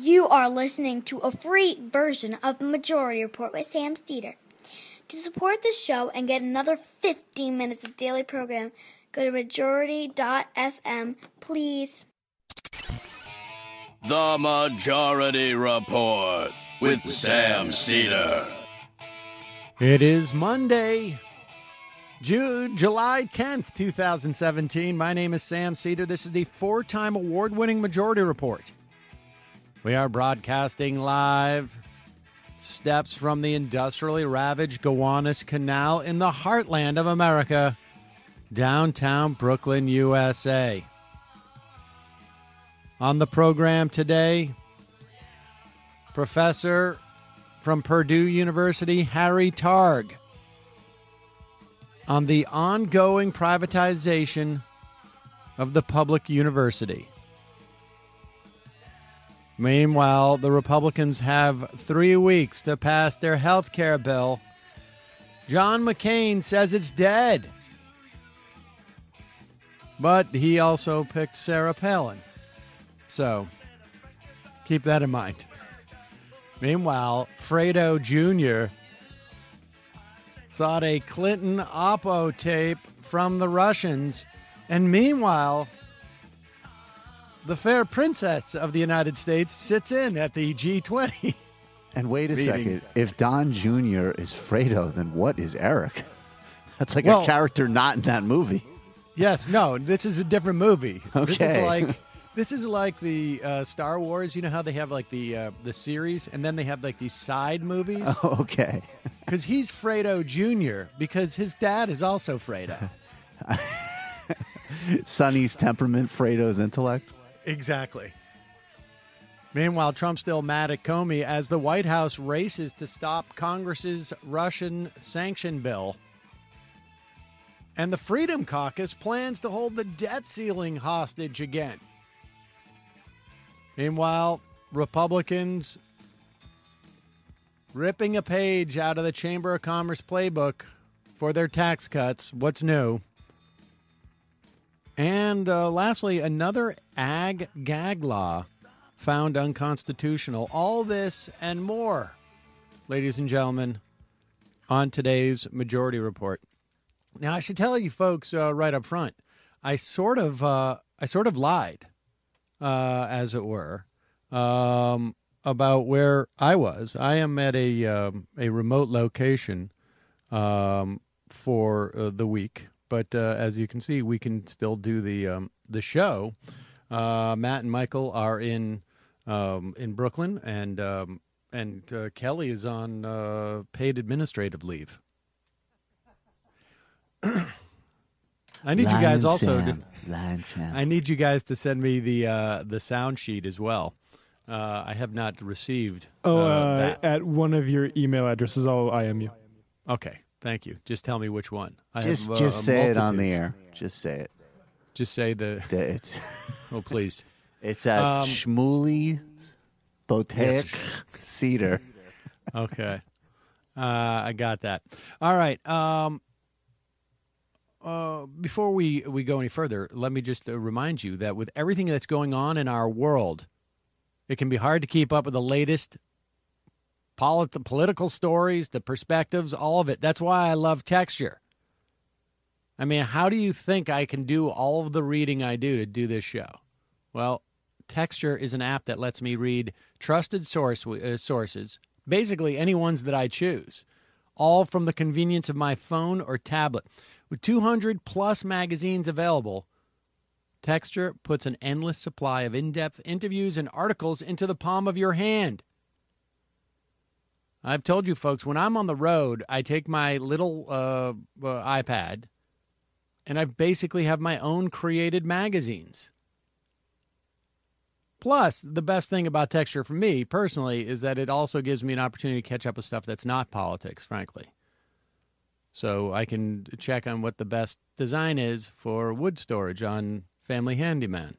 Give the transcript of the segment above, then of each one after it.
You are listening to a free version of the Majority Report with Sam Steeder. To support the show and get another 15 minutes of daily program, go to majority.fm, please. The Majority Report with Sam Steeder. It is Monday, July 10th, 2017. My name is Sam Steeder. This is the four-time award-winning Majority Report. We are broadcasting live steps from the industrially ravaged Gowanus Canal in the heartland of America, downtown Brooklyn, USA. On the program today, Professor from Purdue University, Harry Targ, on the ongoing privatization of the public university. Meanwhile, the Republicans have 3 weeks to pass their health care bill. John McCain says it's dead. But he also picked Sarah Palin. So, keep that in mind. Meanwhile, Fredo Jr. sought a Clinton Oppo tape from the Russians. And meanwhile, the fair princess of the United States sits in at the G20. And wait a meetings. second. If Don Jr. is Fredo, then what is Eric? That's like a character not in that movie. Yes, no, this is a different movie. Okay. This is like the Star Wars. You know how they have like the series, and then they have like these side movies? Oh, okay. Because he's Fredo Jr., because his dad is also Fredo. Sonny's temperament, Fredo's intellect. Exactly. Meanwhile, Trump's still mad at Comey as the White House races to stop Congress's Russian sanction bill. And the Freedom Caucus plans to hold the debt ceiling hostage again. Meanwhile, Republicans ripping a page out of the Chamber of Commerce playbook for their tax cuts. What's new? And lastly, another ag gag law found unconstitutional. All this and more, ladies and gentlemen, on today's Majority Report. Now, I should tell you folks right up front, I sort of lied, as it were, about where I was. I am at a remote location for the week. But as you can see, we can still do the show. Matt and Michael are in Brooklyn, and Kelly is on paid administrative leave. I need you guys also. I need you guys to send me the sound sheet as well. I have not received. That. At one of your email addresses, I'll IM you. Okay. Thank you. Just tell me which one. Just say it on the air. Just say it. Just say it's. Oh, please. It's at Shmuley Botaic Cedar. Okay. I got that. All right. Before we go any further, let me just remind you that with everything that's going on in our world, it can be hard to keep up with the latest political stories, the perspectives, all of it. That's why I love Texture. I mean, how do you think I can do all of the reading I do to do this show? Well, Texture is an app that lets me read trusted sources, basically any ones that I choose, all from the convenience of my phone or tablet. With 200-plus magazines available, Texture puts an endless supply of in-depth interviews and articles into the palm of your hand. I've told you, folks, when I'm on the road, I take my little iPad, and I basically have my own created magazines. Plus, the best thing about Texture for me, personally, is that it also gives me an opportunity to catch up with stuff that's not politics, frankly. So I can check on what the best design is for wood storage on Family Handyman.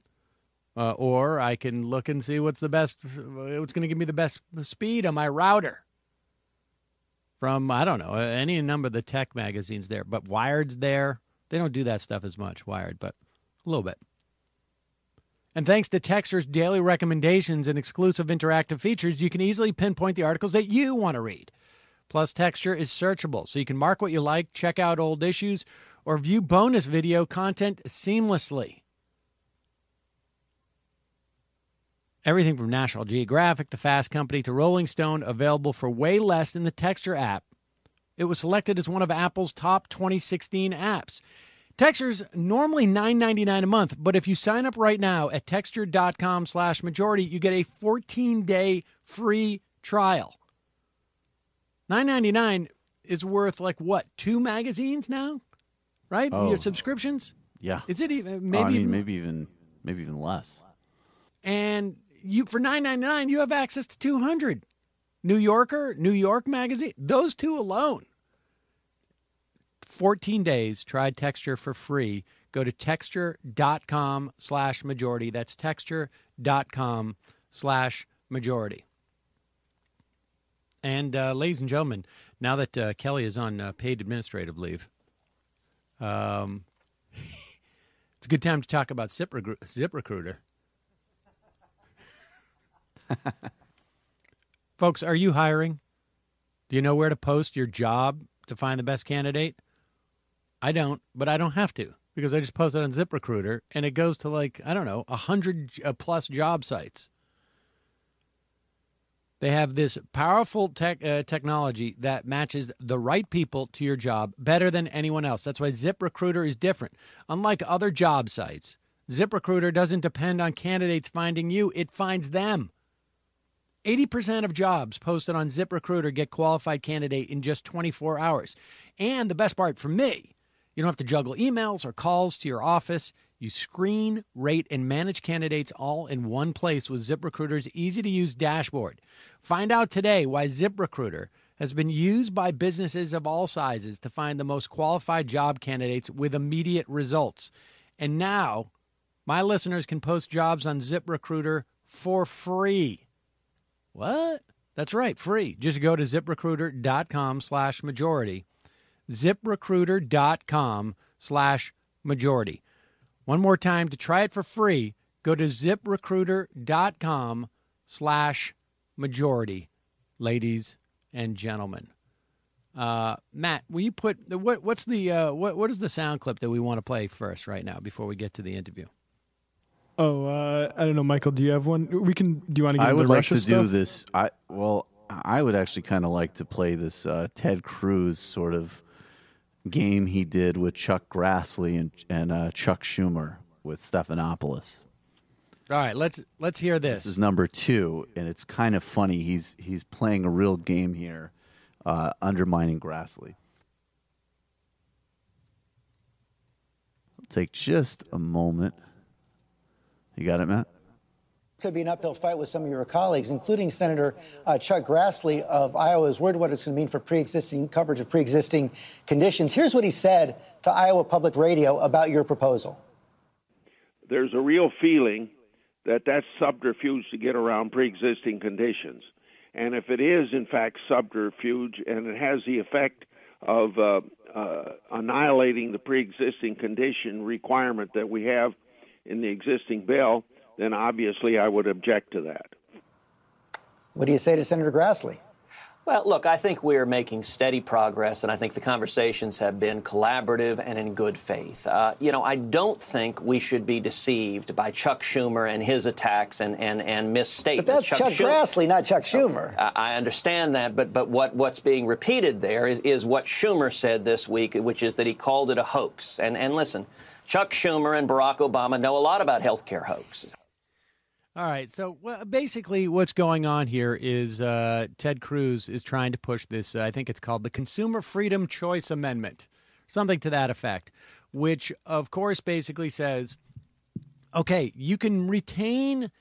Or I can look and see what's going to give me the best speed on my router. From, I don't know, any number of the tech magazines there. But Wired's there. They don't do that stuff as much, Wired, but a little bit. And thanks to Texture's daily recommendations and exclusive interactive features, you can easily pinpoint the articles that you want to read. Plus, Texture is searchable, so you can mark what you like, check out old issues, or view bonus video content seamlessly. Everything from National Geographic to Fast Company to Rolling Stone, available for way less in the Texture app. It was selected as one of Apple's top 2016 apps. Texture's normally $9.99 a month, but if you sign up right now at texture.com/majority, you get a 14-day free trial. $9.99 is worth like what, 2 magazines now, right? Oh. Your subscriptions. Yeah. Is it even maybe even less. And you for $9.99 you have access to 200. New Yorker, New York Magazine, those two alone. 14 days, try Texture for free. Go to texture.com/majority. That's texture.com/majority. And ladies and gentlemen, now that Kelly is on paid administrative leave, it's a good time to talk about ZipRecruiter. Folks, are you hiring? Do you know where to post your job to find the best candidate? I don't, but I don't have to because I just post it on ZipRecruiter and it goes to 100 plus job sites. They have this powerful technology that matches the right people to your job better than anyone else. That's why ZipRecruiter is different. Unlike other job sites, ZipRecruiter doesn't depend on candidates finding you. It finds them. 80% of jobs posted on ZipRecruiter get qualified candidate in just 24 hours. And the best part for me, you don't have to juggle emails or calls to your office. You screen, rate, and manage candidates all in one place with ZipRecruiter's easy-to-use dashboard. Find out today why ZipRecruiter has been used by businesses of all sizes to find the most qualified job candidates with immediate results. And now, my listeners can post jobs on ZipRecruiter for free. What? That's right, free. Just go to ZipRecruiter.com/majority. ZipRecruiter.com/majority. One more time to try it for free. Go to ZipRecruiter.com/majority, ladies and gentlemen. Matt, will you put what is the sound clip that we want to play first right now before we get to the interview? Oh, I don't know, Michael. Do you have one? Do you want to get I into would the like Russia to stuff? do this. I would actually kind of like to play this Ted Cruz sort of game he did with Chuck Grassley and Chuck Schumer with Stephanopoulos. All right, let's hear this. This is number 2, and it's kind of funny. He's playing a real game here, undermining Grassley. It'll take just a moment. You got it, Matt? Could be an uphill fight with some of your colleagues, including Senator Chuck Grassley of Iowa, is worried what it's going to mean for pre-existing coverage of pre-existing conditions. Here's what he said to Iowa Public Radio about your proposal. There's a real feeling that that's subterfuge to get around pre-existing conditions. And if it is, in fact, subterfuge and it has the effect of annihilating the pre-existing condition requirement that we have in the existing bill, then obviously I would object to that. What do you say to Senator Grassley? Well, look, I think we're making steady progress, and I think the conversations have been collaborative and in good faith. I don't think we should be deceived by Chuck Schumer and his attacks and misstatements. But that's Chuck Grassley, not Chuck Schumer. I understand that, but what's being repeated there is what Schumer said this week, which is that he called it a hoax. And listen, Chuck Schumer and Barack Obama know a lot about health care hoaxes. All right, so basically what's going on here is Ted Cruz is trying to push this, I think it's called the Consumer Freedom Choice Amendment, something to that effect, which, of course, basically says, okay, you can retain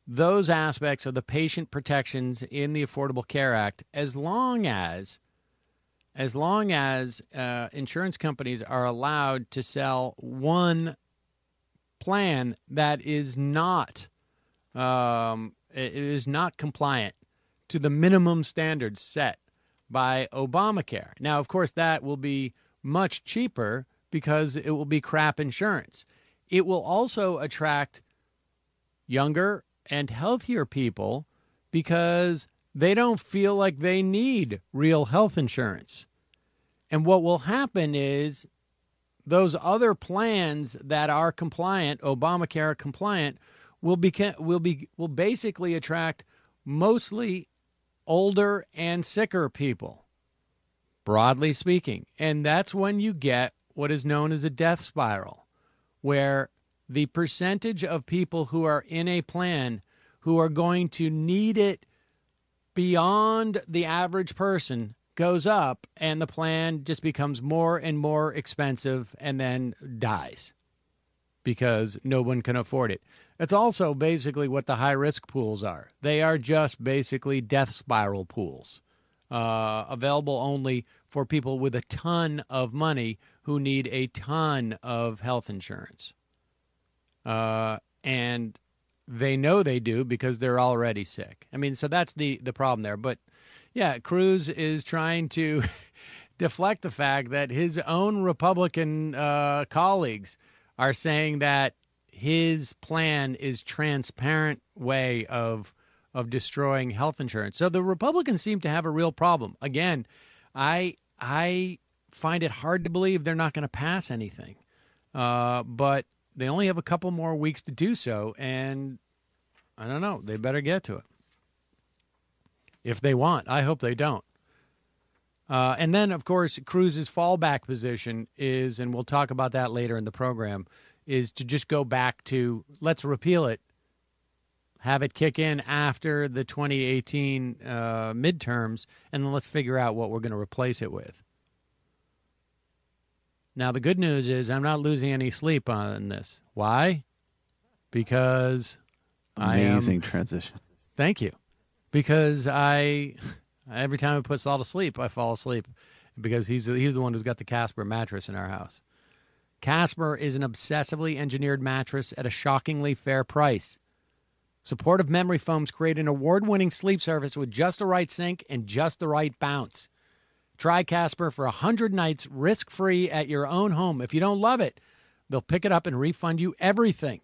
those aspects of the patient protections in the Affordable Care Act as long as insurance companies are allowed to sell one plan that is not compliant to the minimum standards set by Obamacare. Now, of course, that will be much cheaper because it will be crap insurance. It will also attract younger and healthier people because they don't feel like they need real health insurance. And what will happen is those other plans that are compliant, Obamacare compliant, will basically attract mostly older and sicker people, broadly speaking. And that's when you get what is known as a death spiral, where the percentage of people who are in a plan who are going to need it beyond the average person goes up, and the plan just becomes more and more expensive and then dies because no one can afford it. That's also basically what the high-risk pools are. They are just basically death spiral pools, available only for people with a ton of money who need a ton of health insurance. And they know they do because they're already sick. I mean, so that's the problem there. But yeah, Cruz is trying to deflect the fact that his own Republican colleagues are saying that his plan is transparent way of destroying health insurance. So the Republicans seem to have a real problem. Again, I find it hard to believe they're not going to pass anything. But they only have a couple more weeks to do so, and I don't know. They better get to it. If they want. I hope they don't. And then, of course, Cruz's fallback position is, and we'll talk about that later in the program, is to just go back to let's repeal it, have it kick in after the 2018 midterms, and then let's figure out what we're going to replace it with. Now, the good news is I'm not losing any sleep on this. Why? Because Amazing transition. Thank you. Because every time I put Saul to sleep, I fall asleep because he's the one who's got the Casper mattress in our house. Casper is an obsessively engineered mattress at a shockingly fair price. Supportive memory foams create an award-winning sleep surface with just the right sink and just the right bounce. Try Casper for 100 nights risk-free at your own home. If you don't love it, they'll pick it up and refund you everything.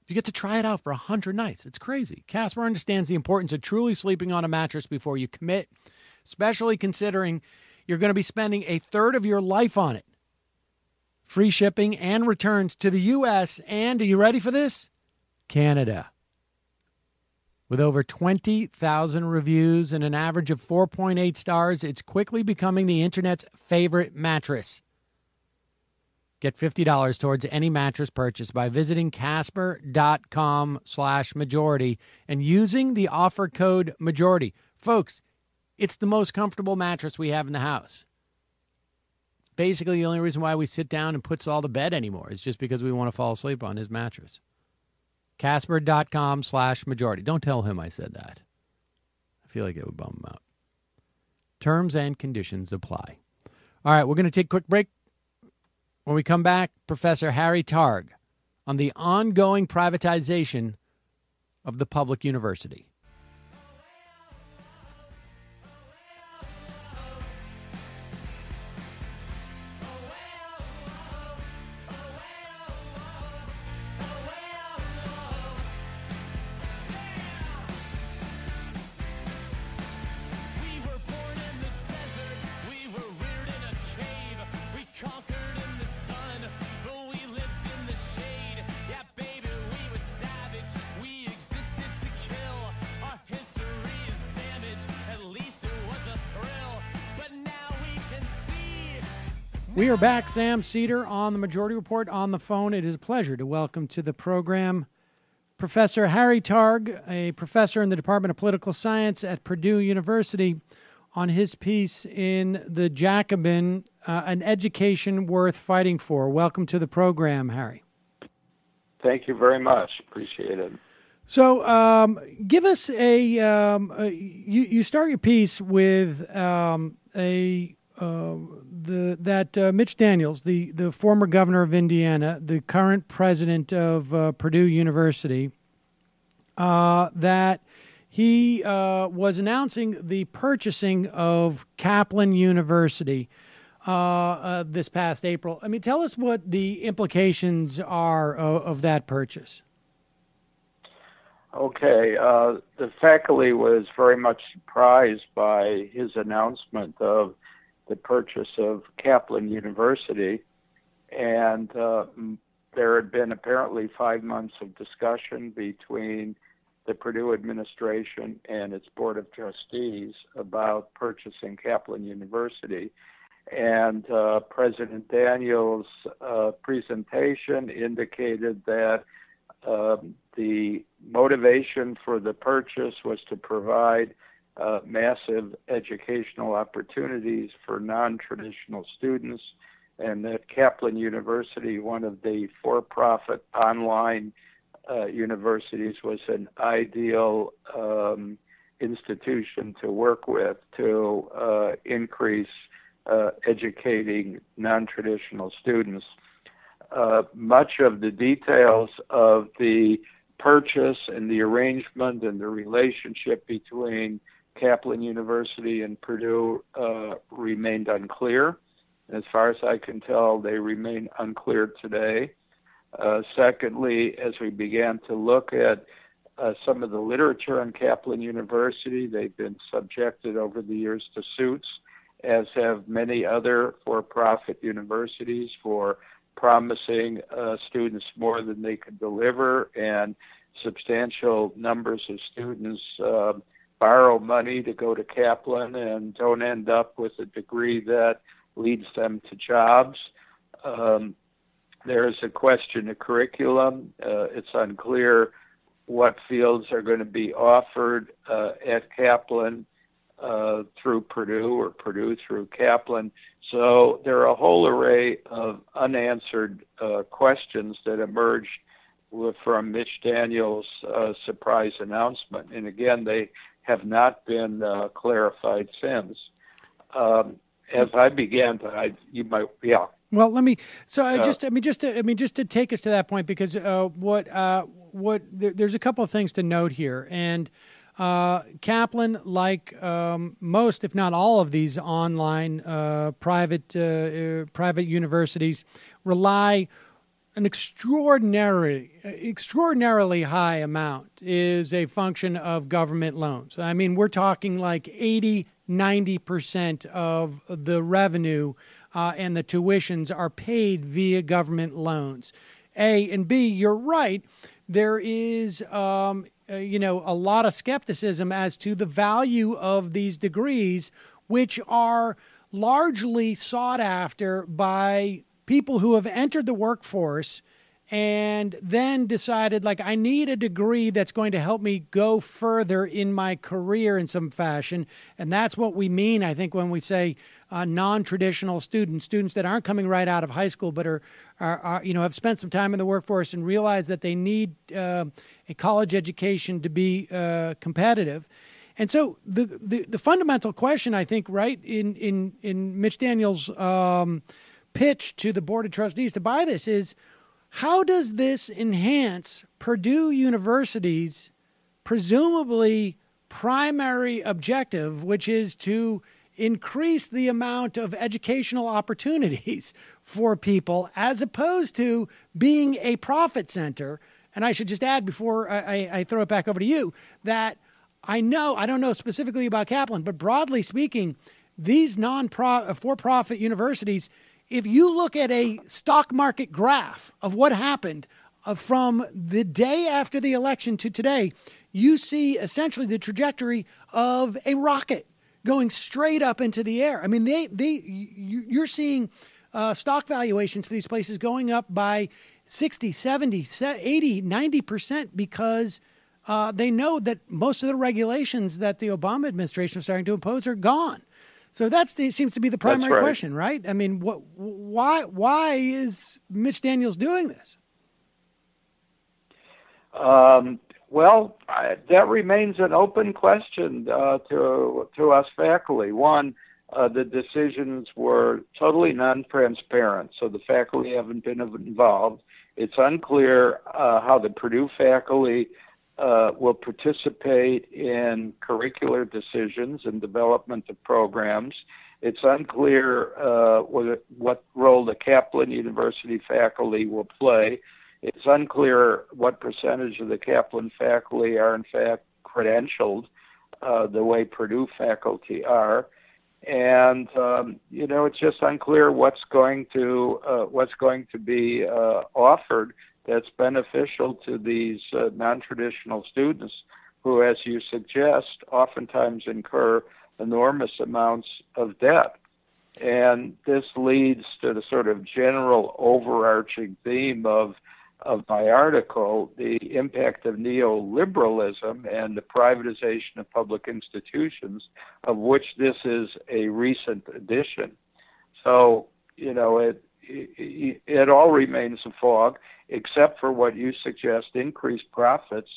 You get to try it out for 100 nights. It's crazy. Casper understands the importance of truly sleeping on a mattress before you commit, especially considering you're going to be spending a third of your life on it. Free shipping and returns to the U.S. and, are you ready for this? Canada. With over 20,000 reviews and an average of 4.8 stars, it's quickly becoming the internet's favorite mattress. Get $50 towards any mattress purchase by visiting Casper.com/majority and using the offer code majority. Folks, it's the most comfortable mattress we have in the house. Basically, the only reason why we sit down and put Saul to bed anymore is just because we want to fall asleep on his mattress. Casper.com/majority. Don't tell him I said that. I feel like it would bum him out. Terms and conditions apply. All right, we're going to take a quick break. When we come back, Professor Harry Targ on the ongoing privatization of the public university. We are back. Sam Seder on the Majority Report on the phone. It is a pleasure to welcome to the program Professor Harry Targ, a professor in the Department of Political Science at Purdue University, on his piece in The Jacobin, An Education Worth Fighting For. Welcome to the program, Harry. Thank you very much. Appreciate it. So give us you start your piece with Mitch Daniels, the former governor of Indiana, the current president of Purdue University, that he was announcing the purchasing of Kaplan University this past April. I mean, tell us what the implications are of that purchase. Okay. The faculty was very much surprised by his announcement of the purchase of Kaplan University, and there had been apparently 5 months of discussion between the Purdue administration and its board of trustees about purchasing Kaplan University. And President Daniels' presentation indicated that the motivation for the purchase was to provide massive educational opportunities for non-traditional students, and that Kaplan University, one of the for-profit online universities, was an ideal institution to work with to increase educating non-traditional students. Much of the details of the purchase and the arrangement and the relationship between Kaplan University and Purdue remained unclear. As far as I can tell, they remain unclear today. Secondly, as we began to look at some of the literature on Kaplan University, they've been subjected over the years to suits, as have many other for-profit universities, for promising students more than they could deliver, and substantial numbers of students borrow money to go to Kaplan and don't end up with a degree that leads them to jobs. There is a question of curriculum. It's unclear what fields are going to be offered at Kaplan through Purdue or Purdue through Kaplan. So there are a whole array of unanswered questions that emerged from Mitch Daniels' surprise announcement. And again, they have not been clarified since. As I began to, you might, yeah. Well, let me. So just to take us to that point, because there's a couple of things to note here, and Kaplan, like most, if not all, of these online private universities, rely an extraordinarily high amount is a function of government loans. I mean, we're talking like 80-90% of the revenue and the tuitions are paid via government loans. A, and B, you're right. There is, a lot of skepticism as to the value of these degrees, which are largely sought after by people who have entered the workforce and then decided, like, I need a degree that's going to help me go further in my career in some fashion. And that's what we mean, I think, when we say non-traditional students that aren't coming right out of high school, but are have spent some time in the workforce and realize that they need a college education to be competitive. And so the fundamental question, I think, right, in Mitch Daniels' pitch to the Board of Trustees to buy this is, how does this enhance Purdue University's presumably primary objective, which is to increase the amount of educational opportunities for people, as opposed to being a profit center? And I should just add, before I throw it back over to you, that I don't know specifically about Kaplan, but broadly speaking, these for-profit universities, if you look at a stock market graph of what happened from the day after the election to today, you see essentially the trajectory of a rocket going straight up into the air. I mean, you're seeing stock valuations for these places going up by 60, 70, 80, 90% because they know that most of the regulations that the Obama administration is starting to impose are gone. So seems to be the primary question, right? I mean, why is Mitch Daniels doing this? Well, that remains an open question to us faculty. One, the decisions were totally non-transparent, so the faculty haven't been involved. It's unclear how the Purdue faculty will participate in curricular decisions and development of programs. It's unclear what role the Kaplan University faculty will play. It's unclear what percentage of the Kaplan faculty are in fact credentialed the way Purdue faculty are. And it's just unclear what's going to be offered that's beneficial to these non-traditional students who, as you suggest, oftentimes incur enormous amounts of debt. And this leads to the sort of general overarching theme of my article, the impact of neoliberalism and the privatization of public institutions, of which this is a recent addition. So, it all remains a fog, except for what you suggest, increased profits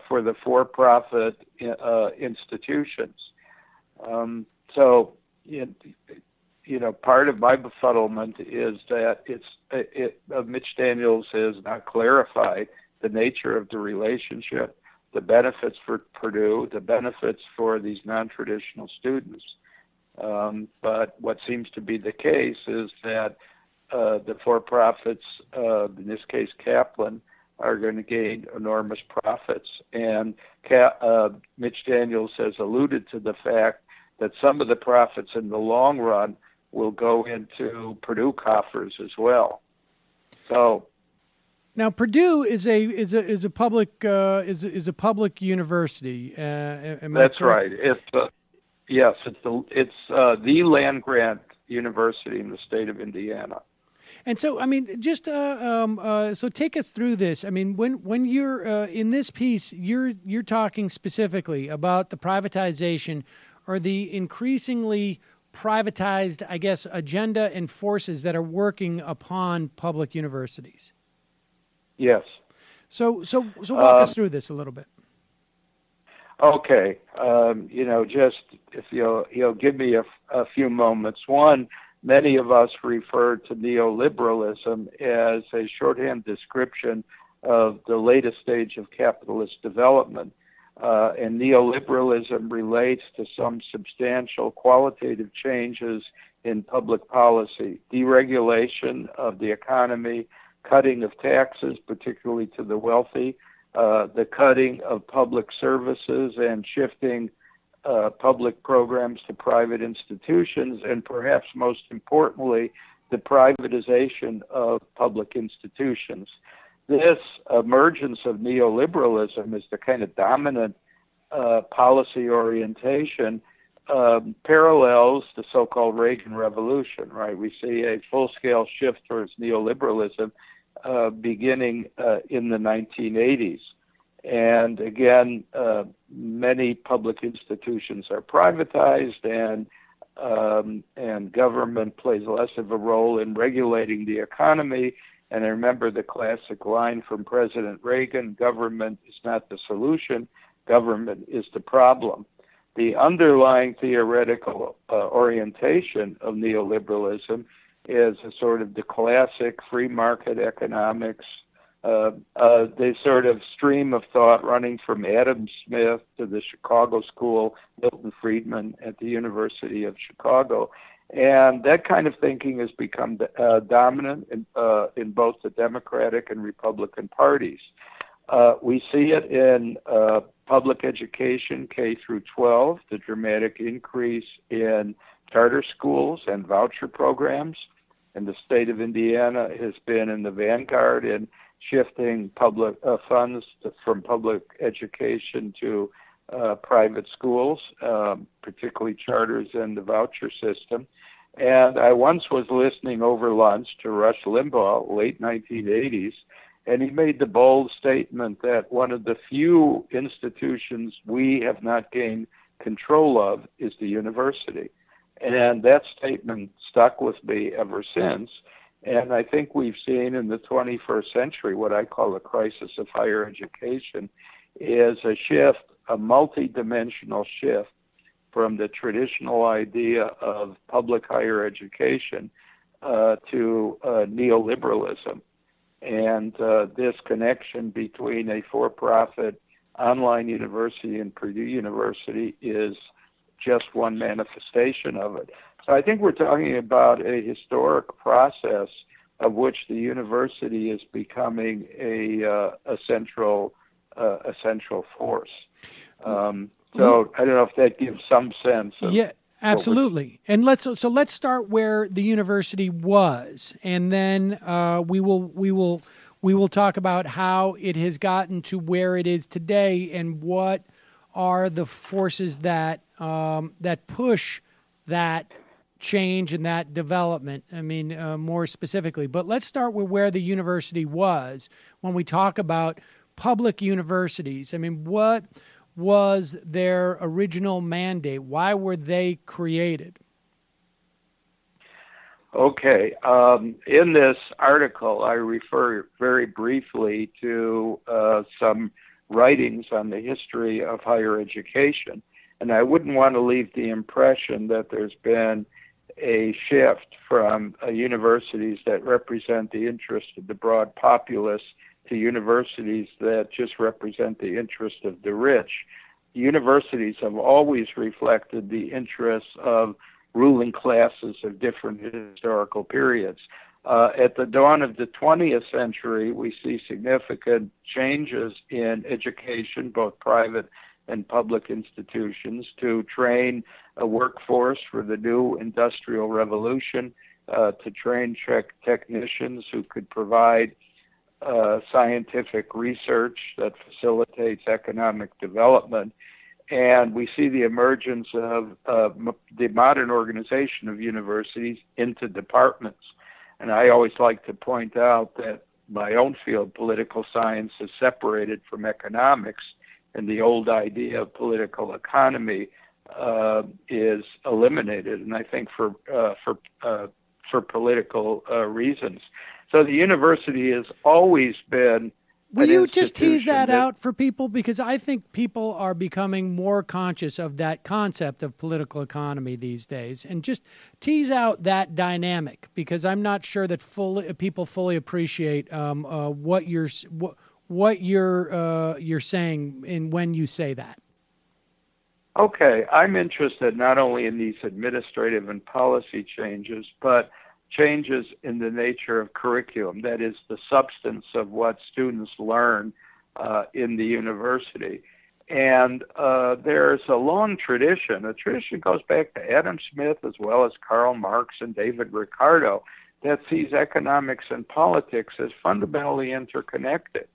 for the for-profit institutions. Part of my befuddlement is that Mitch Daniels has not clarified the nature of the relationship, the benefits for Purdue, the benefits for these non-traditional students. But what seems to be the case is that the for-profits, in this case Kaplan, are going to gain enormous profits. And Mitch Daniels has alluded to the fact that some of the profits in the long run will go into Purdue coffers as well. So now Purdue is a public university. That's right. It's the land grant university in the state of Indiana. And so, just so take us through this. When you're in this piece, you're talking specifically about the privatization or the increasingly privatized, I guess, agenda and forces that are working upon public universities. Yes. So walk us through this a little bit. Okay. Just if you'll give me a few moments. One, many of us refer to neoliberalism as a shorthand description of the latest stage of capitalist development. And neoliberalism relates to some substantial qualitative changes in public policy, deregulation of the economy, cutting of taxes, particularly to the wealthy, the cutting of public services and shifting public programs to private institutions, and perhaps most importantly, the privatization of public institutions. This emergence of neoliberalism is the kind of dominant policy orientation parallels the so-called Reagan Revolution, right? We see a full-scale shift towards neoliberalism beginning in the 1980s. And again, many public institutions are privatized, and government plays less of a role in regulating the economy. And I remember the classic line from President Reagan: "Government is not the solution, government is the problem." The underlying theoretical orientation of neoliberalism is a sort of the classic free market economics, the sort of stream of thought running from Adam Smith to the Chicago School, Milton Friedman at the University of Chicago. And that kind of thinking has become dominant in both the Democratic and Republican parties. We see it in public education, K through 12, the dramatic increase in charter schools and voucher programs. And the state of Indiana has been in the vanguard in shifting public funds from public education to private schools, particularly charters and the voucher system. And I once was listening over lunch to Rush Limbaugh, late 1980s, and he made the bold statement that one of the few institutions we have not gained control of is the university. And that statement stuck with me ever since. And I think we've seen in the 21st century what I call a crisis of higher education is a shift, a multidimensional shift from the traditional idea of public higher education to neoliberalism. And this connection between a for-profit online university and Purdue University is just one manifestation of it. So I think we're talking about a historic process of which the university is becoming a central force. So I don't know if that gives some sense of absolutely. And let's start where the university was, and then we will talk about how it has gotten to where it is today, and what are the forces that push that change and that development. I mean, more specifically. But let's start with where the university was when we talk about public universities. I mean, what was their original mandate? Why were they created? Okay. In this article, I refer very briefly to some writings on the history of higher education. And I wouldn't want to leave the impression that there's been a shift from universities that represent the interest of the broad populace to universities that just represent the interest of the rich. Universities have always reflected the interests of ruling classes of different historical periods. At the dawn of the 20th century, we see significant changes in education, both private and public institutions, to train a workforce for the new industrial revolution, to train technicians who could provide scientific research that facilitates economic development. And we see the emergence of the modern organization of universities into departments. And I always like to point out that my own field, political science, is separated from economics, and the old idea of political economy is eliminated, and I think for political reasons. So the university has always been. Will you just tease that out for people? Because I think people are becoming more conscious of that concept of political economy these days, and just tease out that dynamic, because I'm not sure that people fully appreciate what you're saying when you say that. Okay, I'm interested not only in these administrative and policy changes, but changes in the nature of curriculum, that is, the substance of what students learn in the university. And there's a long tradition. A tradition goes back to Adam Smith as well as Karl Marx and David Ricardo that sees economics and politics as fundamentally interconnected.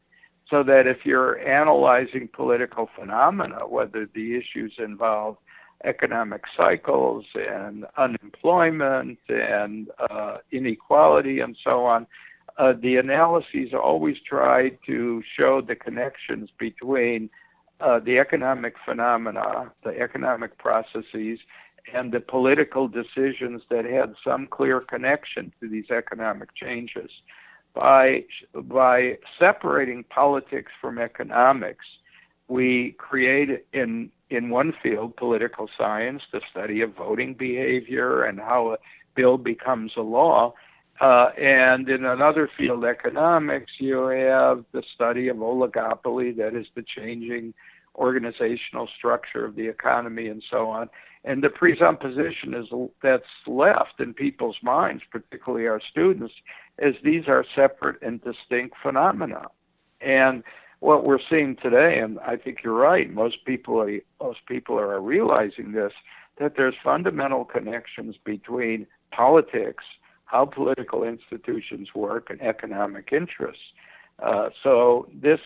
So that if you're analyzing political phenomena, whether the issues involve economic cycles and unemployment and inequality and so on, the analyses always try to show the connections between the economic phenomena, the economic processes, and the political decisions that had some clear connection to these economic changes. By separating politics from economics, we create in one field, political science, the study of voting behavior and how a bill becomes a law. And in another field, economics, you have the study of oligopoly, that is the changing organizational structure of the economy and so on. And the presupposition that's left in people's minds, particularly our students, is these are separate and distinct phenomena. And what we're seeing today, and I think you're right, most people are realizing this, that there's fundamental connections between politics, how political institutions work, and economic interests. So this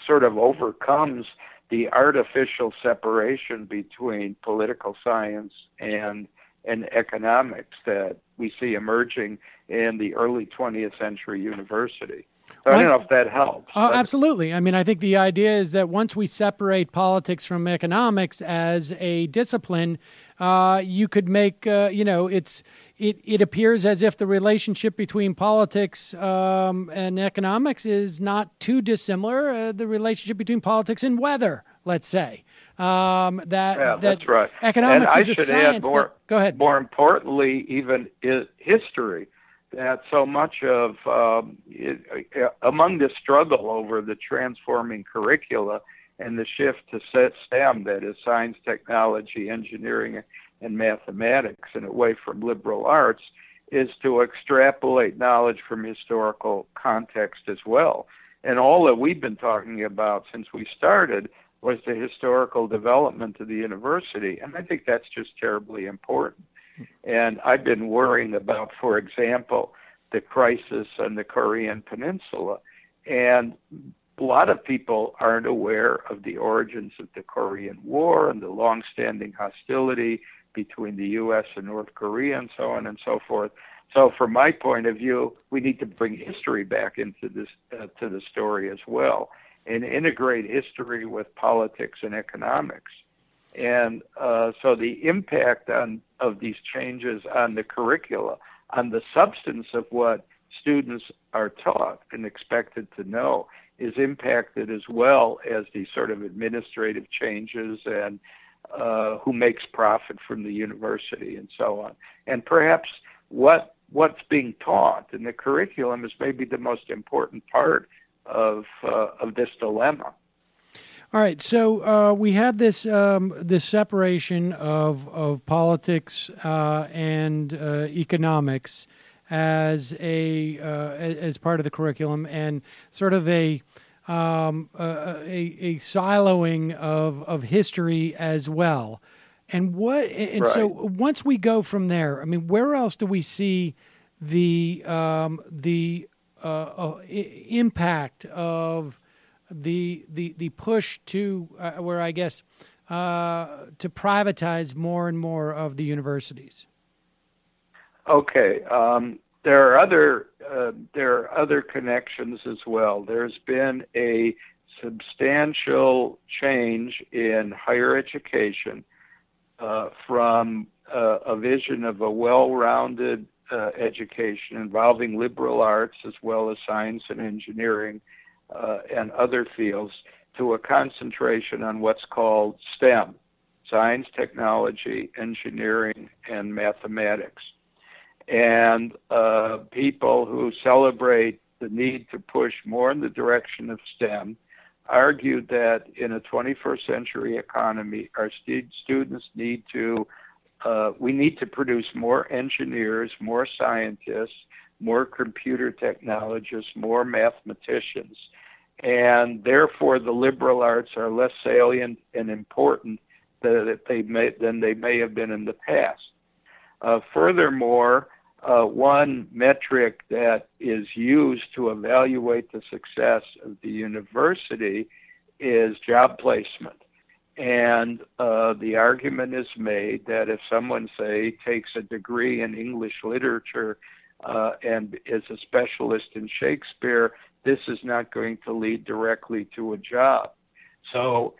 sort of overcomes the artificial separation between political science and economics that we see emerging in the early 20th century university. So I don't know if that helps. Absolutely. I mean, I think the idea is that once we separate politics from economics as a discipline, you could make, it appears as if the relationship between politics and economics is not too dissimilar. The relationship between politics and weather, let's say. That's right. Economics and is a science. Go ahead. More importantly, even history. That so much of among the struggle over the transforming curricula and the shift to STEM, that is science, technology, engineering, and mathematics, and away from liberal arts, is to extrapolate knowledge from historical context as well. And all that we've been talking about since we started was the historical development of the university. And I think that's just terribly important. And I've been worrying about, for example, the crisis on the Korean Peninsula. And a lot of people aren't aware of the origins of the Korean War and the longstanding hostility between the U.S. and North Korea and so on and so forth. So from my point of view, we need to bring history back into this to the story as well, and integrate history with politics and economics. And so the impact of these changes on the curricula, on the substance of what students are taught and expected to know, is impacted as well as these sort of administrative changes and who makes profit from the university and so on. And perhaps what's being taught in the curriculum is maybe the most important part of this dilemma. All right, so we had this this separation of politics and economics as as part of the curriculum, and sort of a siloing of history as well. And right. So once we go from there, I mean, where else do we see the impact of the push to where I guess to privatize more and more of the universities? Okay, there are other connections as well. There's been a substantial change in higher education from a vision of a well-rounded education involving liberal arts as well as science and engineering and other fields, to a concentration on what's called STEM, science, technology, engineering, and mathematics. And people who celebrate the need to push more in the direction of STEM argued that in a 21st century economy, our students need to, we need to produce more engineers, more scientists, more computer technologists, more mathematicians. And therefore, the liberal arts are less salient and important than they may have been in the past. Furthermore, one metric that is used to evaluate the success of the university is job placement. And the argument is made that if someone, say, takes a degree in English literature and is a specialist in Shakespeare, this is not going to lead directly to a job. So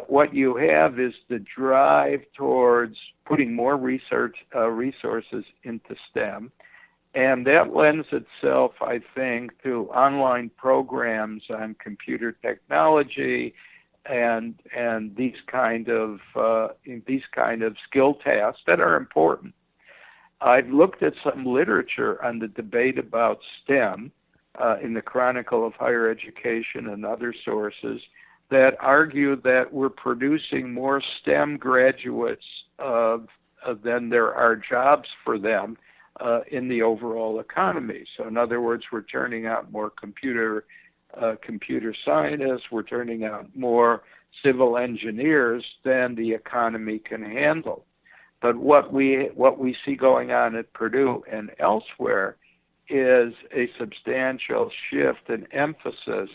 what you have is the drive towards putting more resources into STEM, and that lends itself, I think, to online programs on computer technology and these kind of skill tasks that are important. I've looked at some literature on the debate about STEM in the Chronicle of Higher Education and other sources that argue that we're producing more STEM graduates than there are jobs for them in the overall economy. So in other words, we're turning out more computer scientists, we're turning out more civil engineers than the economy can handle. But what we see going on at Purdue and elsewhere is a substantial shift in emphasis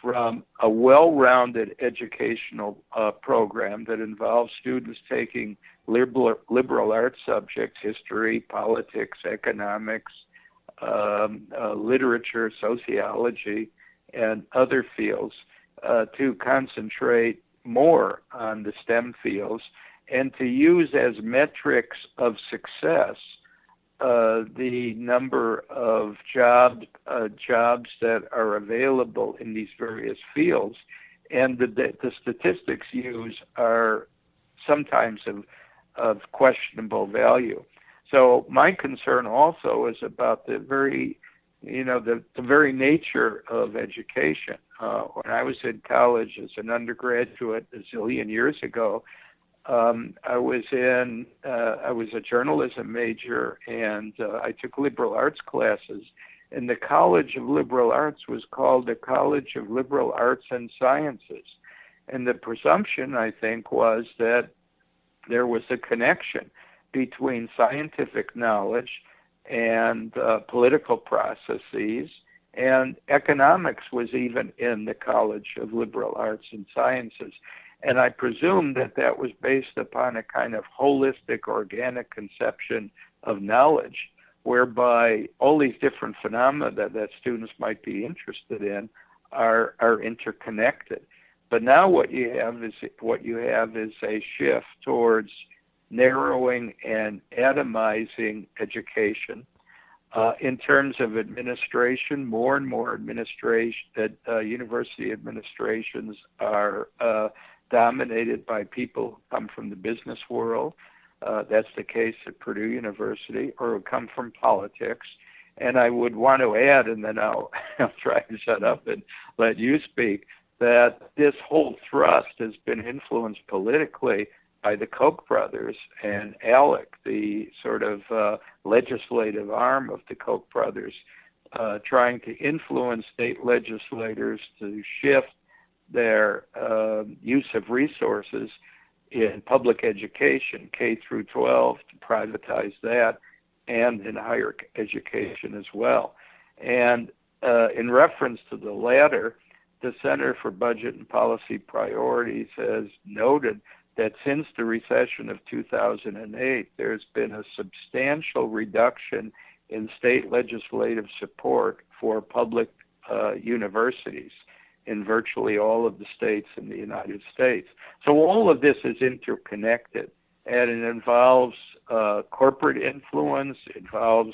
from a well-rounded educational program that involves students taking liberal arts subjects, history, politics, economics, literature, sociology, and other fields, to concentrate more on the STEM fields and to use as metrics of success the number of jobs that are available in these various fields. And the statistics used are sometimes of questionable value. So my concern also is about the very nature of education. When I was in college as an undergraduate a zillion years ago, I was a journalism major, and I took liberal arts classes. And the College of Liberal Arts was called the College of Liberal Arts and Sciences. And the presumption, I think, was that there was a connection between scientific knowledge and political processes, and economics was even in the College of Liberal Arts and Sciences. And I presume that that was based upon a kind of holistic, organic conception of knowledge, whereby all these different phenomena that students might be interested in are interconnected. But now what you have is a shift towards narrowing and atomizing education. In terms of administration, more and more university administrations are dominated by people who come from the business world. That's the case at Purdue University, or who come from politics. And I would want to add, and then I'll try to shut up and let you speak, that this whole thrust has been influenced politically by the Koch brothers and ALEC, the sort of legislative arm of the Koch brothers, trying to influence state legislators to shift their use of resources in public education, K through 12, to privatize that, and in higher education as well. And in reference to the latter, the Center for Budget and Policy Priorities has noted that since the recession of 2008, there's been a substantial reduction in state legislative support for public universities in virtually all of the states in the United States. So all of this is interconnected, and it involves corporate influence, involves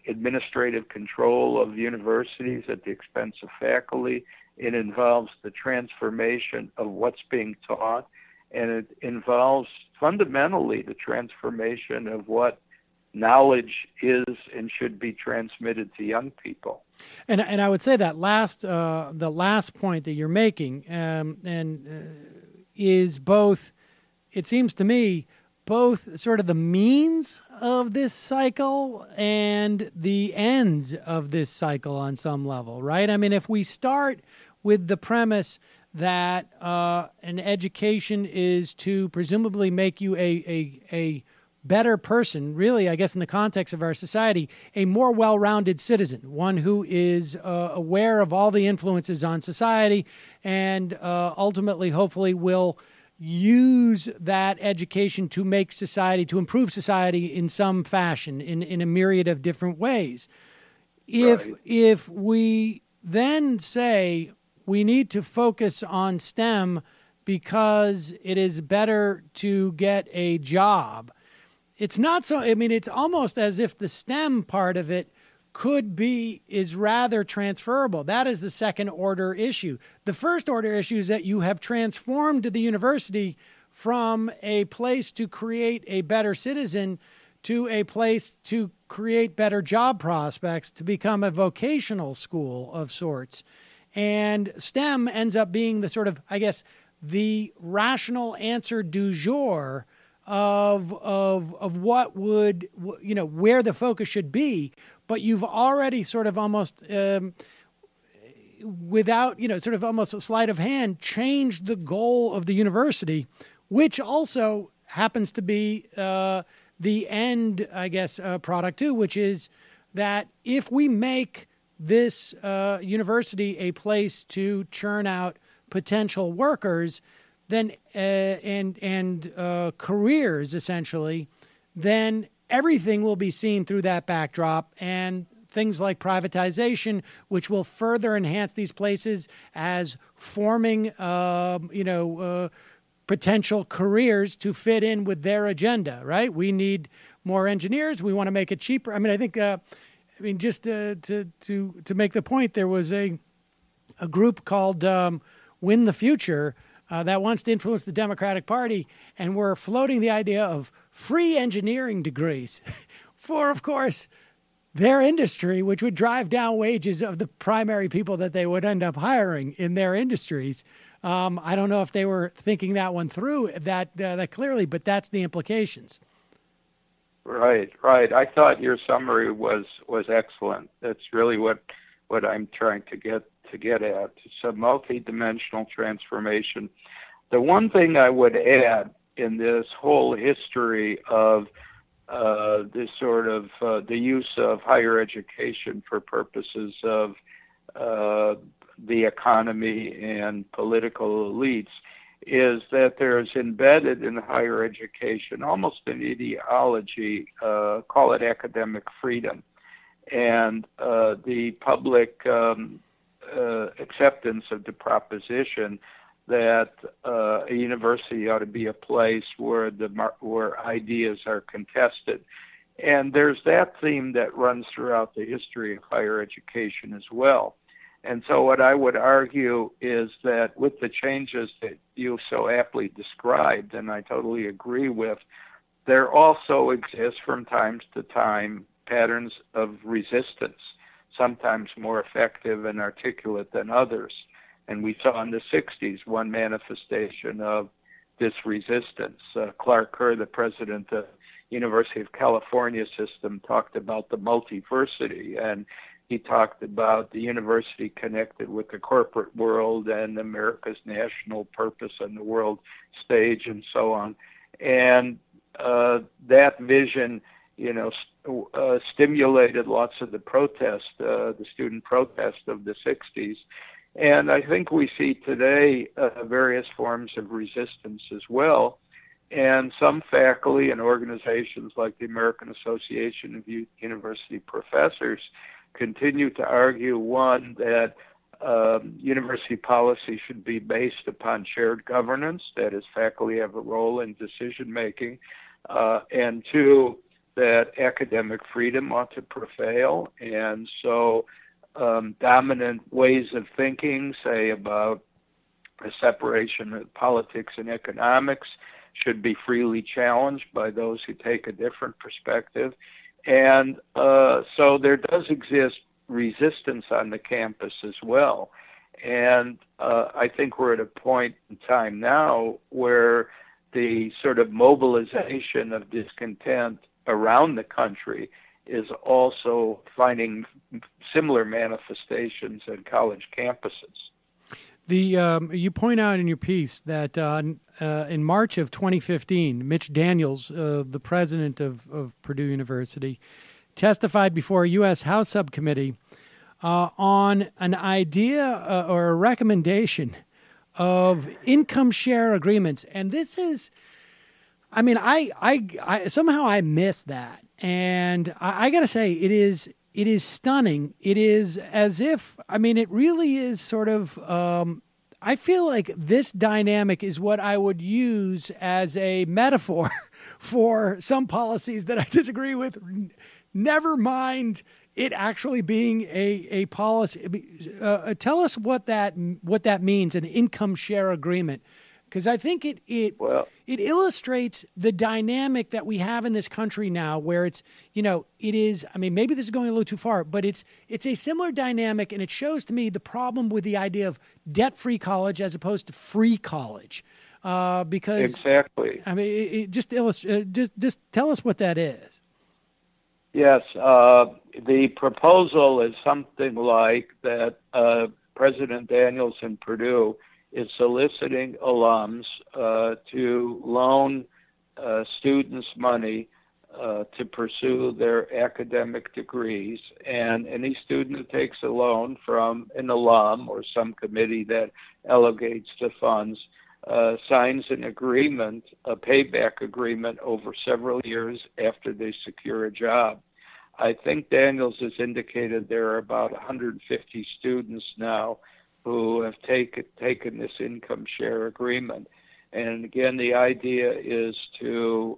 administrative control of universities at the expense of faculty. It involves the transformation of what's being taught, and it involves fundamentally the transformation of what knowledge is and should be transmitted to young people. And I would say that the last point that you're making is both, it seems to me, both sort of the means of this cycle and the ends of this cycle on some level, right? I mean, if we start with the premise that an education is to presumably make you a better person, really, I guess in the context of our society, a more well-rounded citizen, one who is aware of all the influences on society and ultimately, hopefully, will use that education to make society, to improve society in some fashion, in a myriad of different ways. If we then say we need to focus on STEM because it is better to get a job, it's not so, I mean, it's almost as if the STEM part of it is rather transferable. That is the second order issue. The first order issue is that you have transformed the university from a place to create a better citizen to a place to create better job prospects, to become a vocational school of sorts. And STEM ends up being the sort of, I guess, the rational answer du jour of what would, you know, where the focus should be. But you've already sort of almost, without, you know, sort of almost a sleight of hand, changed the goal of the university, which also happens to be the end, I guess, product too, which is that if we make this university a place to churn out potential workers, then and careers essentially, then everything will be seen through that backdrop, and things like privatization, which will further enhance these places as forming, potential careers to fit in with their agenda, right? We need more engineers. We want to make it cheaper. I mean, I think, just to make the point, there was a group called Win the Future that wants to influence the Democratic Party, and we're floating the idea of free engineering degrees for, of course, their industry, which would drive down wages of the primary people that they would end up hiring in their industries. I don't know if they were thinking that one through that clearly, but that's the implications. Right. I thought your summary was excellent. That's really what I'm trying to get at. It's a multidimensional transformation. The one thing I would add in this whole history of this sort of the use of higher education for purposes of the economy and political elites is that there's embedded in higher education almost an ideology, call it academic freedom, and the public acceptance of the proposition that a university ought to be a place where where ideas are contested. And there's that theme that runs throughout the history of higher education as well. And so what I would argue is that with the changes that you so aptly described, and I totally agree with, there also exists from time to time patterns of resistance, sometimes more effective and articulate than others. And we saw in the 60s one manifestation of this resistance. Clark Kerr, the president of the University of California system, talked about the multiversity, and he talked about the university connected with the corporate world and America's national purpose on the world stage and so on. And that vision, stimulated lots of the protest, the student protest of the 60s. And I think we see today various forms of resistance as well. And some faculty and organizations like the American Association of University Professors continue to argue, one, that university policy should be based upon shared governance, that is, faculty have a role in decision-making, and two, that academic freedom ought to prevail. And so dominant ways of thinking, say about a separation of politics and economics, should be freely challenged by those who take a different perspective. And so there does exist resistance on the campus as well. And I think we're at a point in time now where the sort of mobilization of discontent around the country is also finding similar manifestations at college campuses. You point out in your piece that in March of 2015, Mitch Daniels, the president of Purdue University, testified before a U.S. House subcommittee on an idea or a recommendation of income share agreements. And this is, I somehow I missed that. And I got to say, it is stunning. It is as if, it really is sort of, I feel like this dynamic is what I would use as a metaphor for some policies that I disagree with. Never mind it actually being a policy. Tell us what that means, an income share agreement. Because I think it illustrates the dynamic that we have in this country now, where it is. Maybe this is going a little too far, but it's a similar dynamic, and it shows to me the problem with the idea of debt-free college as opposed to free college. Because exactly, just tell us what that is. Yes, the proposal is something like that. President Daniels in Purdue is soliciting alums to loan students money to pursue their academic degrees. And any student who takes a loan from an alum or some committee that allocates the funds signs an agreement, a payback agreement over several years after they secure a job. I think Daniels has indicated there are about 150 students now who have taken this income share agreement. And again, the idea is to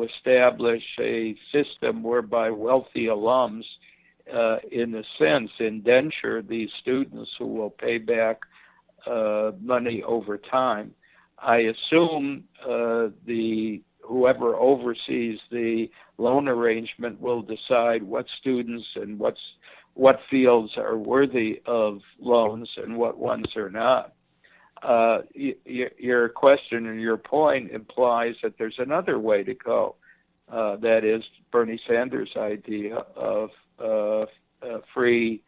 establish a system whereby wealthy alums, in a sense, indenture these students who will pay back money over time. I assume whoever oversees the loan arrangement will decide what students and what fields are worthy of loans and what ones are not. Your question and your point implies that there's another way to go. That is Bernie Sanders' idea of free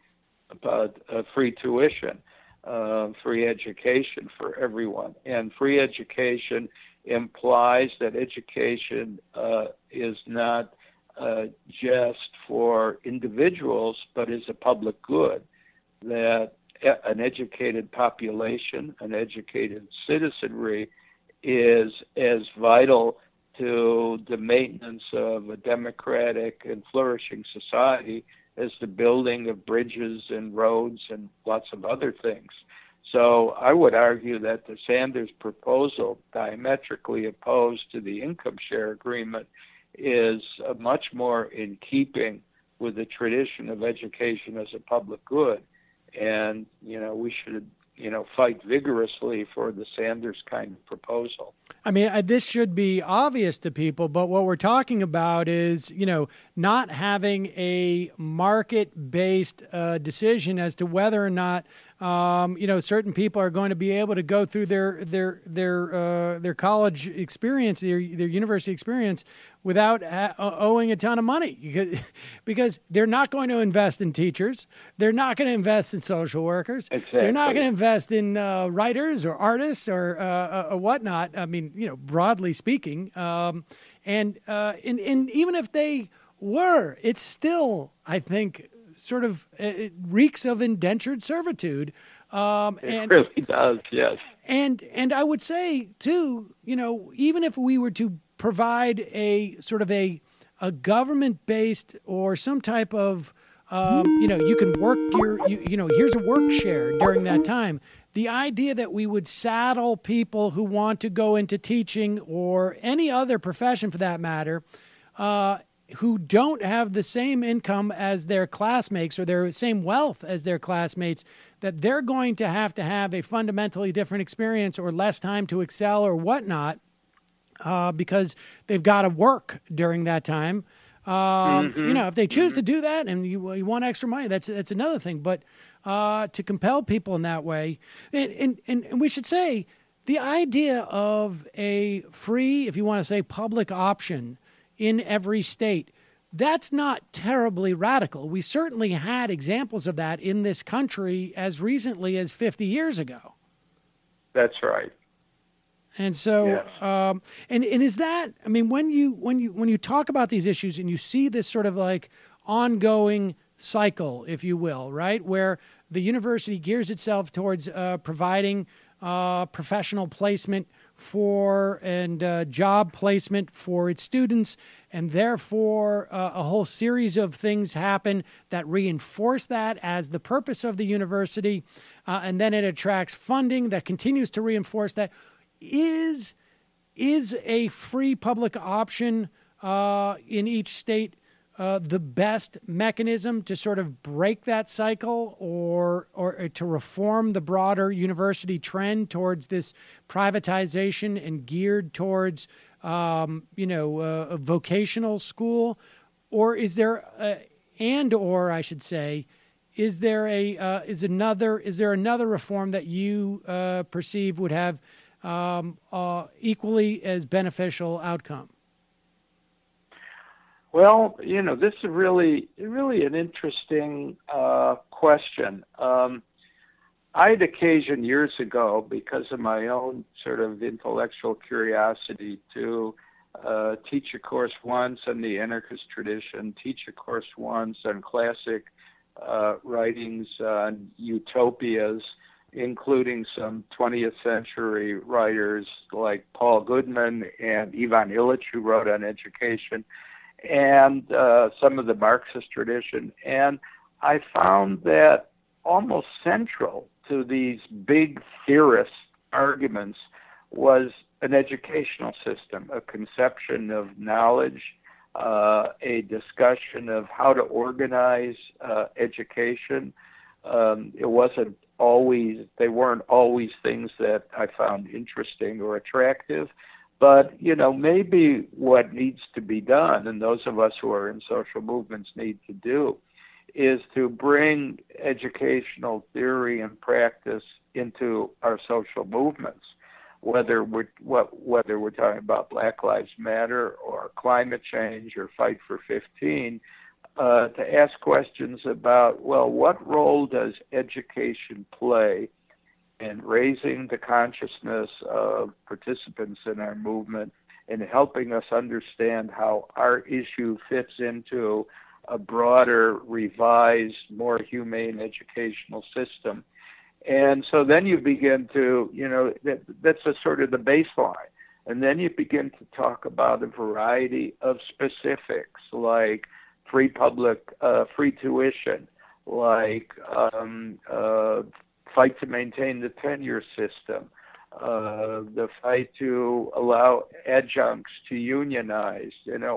tuition, free education for everyone. And free education implies that education is not just for individuals, but is a public good, that an educated population, an educated citizenry is as vital to the maintenance of a democratic and flourishing society as the building of bridges and roads and lots of other things. So I would argue that the Sanders proposal, diametrically opposed to the income share agreement, is much more in keeping with the tradition of education as a public good. And, we should, fight vigorously for the Sanders kind of proposal. I mean, this should be obvious to people, but what we're talking about is, not having a market-based decision as to whether or not, certain people are going to be able to go through their college experience, their university experience, without owing a ton of money, because they're not going to invest in teachers, they're not going to invest in social workers, exactly. They're not going to invest in writers or artists or whatnot. I mean, broadly speaking, and even if they were, it's still, I think, sort of it reeks of indentured servitude. It really does, yes. And I would say too, even if we were to provide a sort of a government-based or some type of, you can work here's a work share during that time. The idea that we would saddle people who want to go into teaching or any other profession for that matter, who don't have the same income as their classmates or their same wealth as their classmates, that they're going to have a fundamentally different experience or less time to excel or whatnot, because they've got to work during that time. If they choose to do that and you want extra money, that's another thing. But to compel people in that way, and we should say the idea of a free, if you want to say public option in every state, that's not terribly radical. We certainly had examples of that in this country as recently as 50 years ago. That's right. And so, yes. And is that, I mean, when you talk about these issues and you see this sort of like ongoing cycle, if you will, right, where the university gears itself towards providing professional placement and job placement for its students, and therefore a whole series of things happen that reinforce that as the purpose of the university, and then it attracts funding that continues to reinforce that. Is a free public option in each state the best mechanism to sort of break that cycle or to reform the broader university trend towards this privatization and geared towards a vocational school? Or is there is there another reform that you perceive would have equally as beneficial outcome? Well, this is really an interesting question. I had occasion years ago, because of my own sort of intellectual curiosity, to teach a course once on the anarchist tradition, teach a course once on classic writings on utopias, including some 20th century writers like Paul Goodman and Ivan Illich, who wrote on education, and some of the Marxist tradition. And I found that almost central to these big theorist arguments was an educational system, a conception of knowledge, a discussion of how to organize education. They weren't always things that I found interesting or attractive, but, maybe what needs to be done, and those of us who are in social movements need to do, is to bring educational theory and practice into our social movements, whether we're talking about Black Lives Matter or climate change or Fight for 15, to ask questions about, well, what role does education play in raising the consciousness of participants in our movement and helping us understand how our issue fits into a broader, revised, more humane educational system. And so then you begin to, that's a sort of the baseline. And then you begin to talk about a variety of specifics like free tuition, like fight to maintain the tenure system, the fight to allow adjuncts to unionize,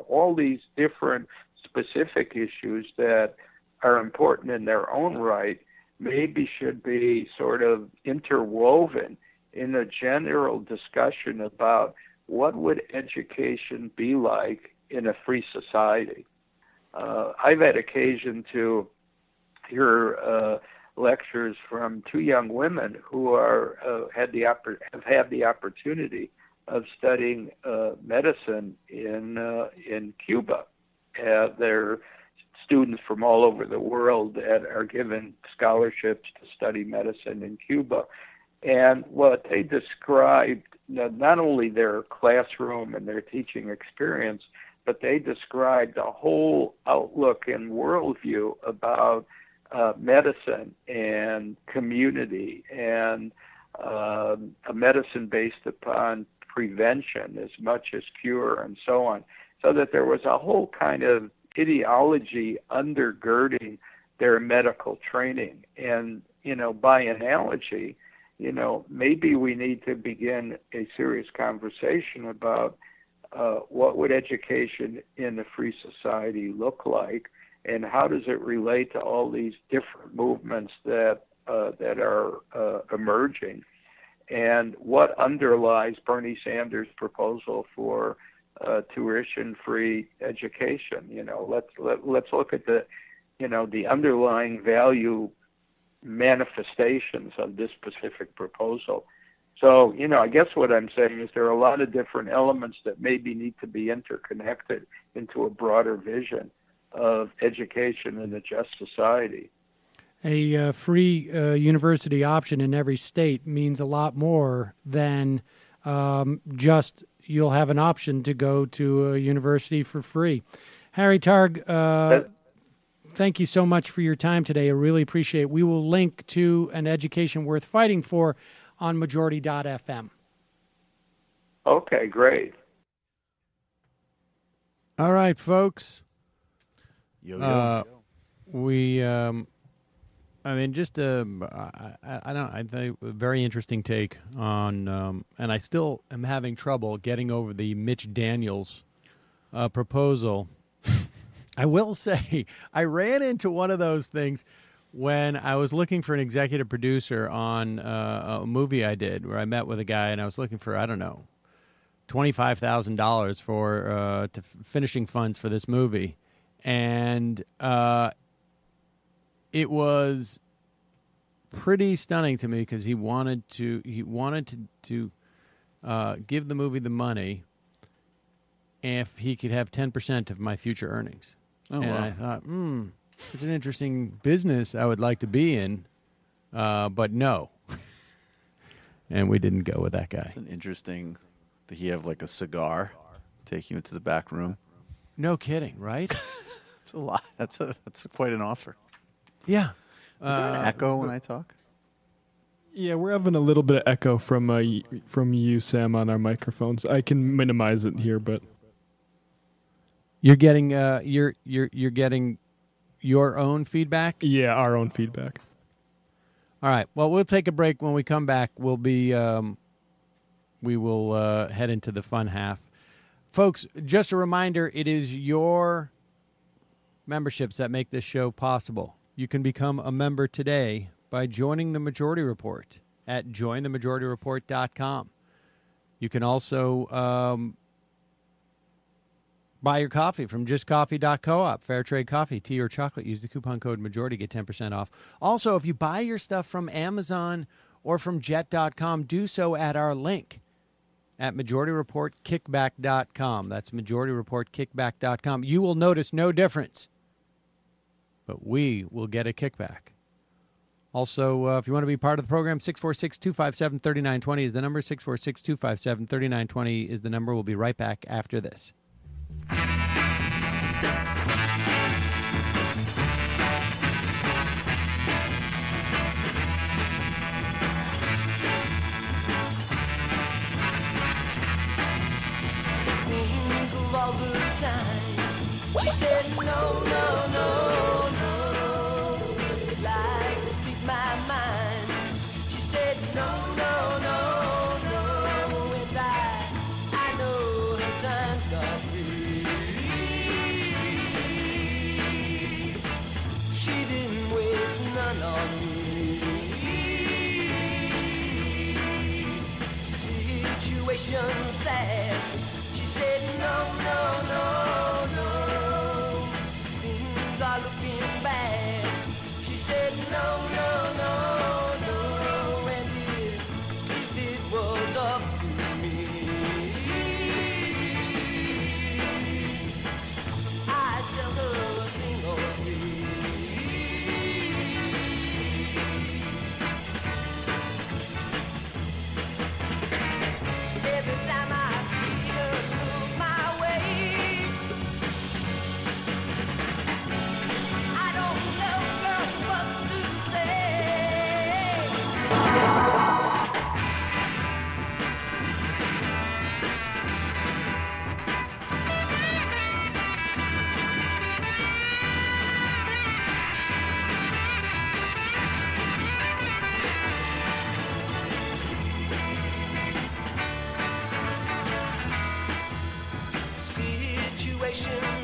all these different specific issues that are important in their own right maybe should be sort of interwoven in a general discussion about what would education be like in a free society. I've had occasion to hear lectures from two young women who have had the opportunity of studying medicine in Cuba. They're students from all over the world that are given scholarships to study medicine in Cuba. And what they described, not only their classroom and their teaching experience, but they described a whole outlook and worldview about medicine and community and a medicine based upon prevention as much as cure and so on. So that there was a whole kind of ideology undergirding their medical training. And, by analogy, maybe we need to begin a serious conversation about what would education in a free society look like, and how does it relate to all these different movements that are emerging, and what underlies Bernie Sanders' proposal for tuition-free education. Let's look at the underlying value manifestations of this specific proposal. So, I guess what I'm saying is there are a lot of different elements that maybe need to be interconnected into a broader vision of education in a just society. A free university option in every state means a lot more than just you'll have an option to go to a university for free. Harry Targ, thank you so much for your time today. I really appreciate it. We will link to an education worth fighting for on majority.fm. Okay, great. All right, folks. We I think a very interesting take on, and I still am having trouble getting over the Mitch Daniels proposal. I will say, I ran into one of those things when I was looking for an executive producer on a movie I did, where I met with a guy and I was looking for, $25,000 for finishing funds for this movie, and it was pretty stunning to me because he wanted to give the movie the money if he could have 10% of my future earnings. Oh, and wow. I thought, it's an interesting business I would like to be in, but no. And we didn't go with that guy. It's an interesting. Did he have like a cigar? Take you into the back room? No kidding, right? It's a lot. That's quite an offer. Yeah. Is there an echo when I talk? Yeah, we're having a little bit of echo from you, Sam, on our microphones. I can minimize it here, but you're getting you're getting your own feedback. Yeah, our own feedback. All right. Well, we'll take a break. When we come back, we'll be we will head into the fun half, folks. Just a reminder: it is your memberships that make this show possible. You can become a member today by joining the Majority Report at jointhemajorityreport.com. You can also Buy your coffee from justcoffee.coop. Fair trade coffee, tea, or chocolate. Use the coupon code majority, get 10% off. Also, if you buy your stuff from Amazon or from jet.com, do so at our link at majorityreportkickback.com. That's majorityreportkickback.com. You will notice no difference, but we will get a kickback. Also, if you want to be part of the program, 646-257-3920 is the number. 646-257-3920 is the number. We'll be right back after this. All the time. She said, no, no, no, no. Like to speak my mind. She said, no, no, no, no. And I know her time's not free. She didn't waste none on me. Situation sad. She said, no, no, no, no, things are looking bad. She said, no, no, no, no, and if it was up to me, I'd tell her a thing or three. Every time I see her look my way, I don't know, girl, what to say. Situation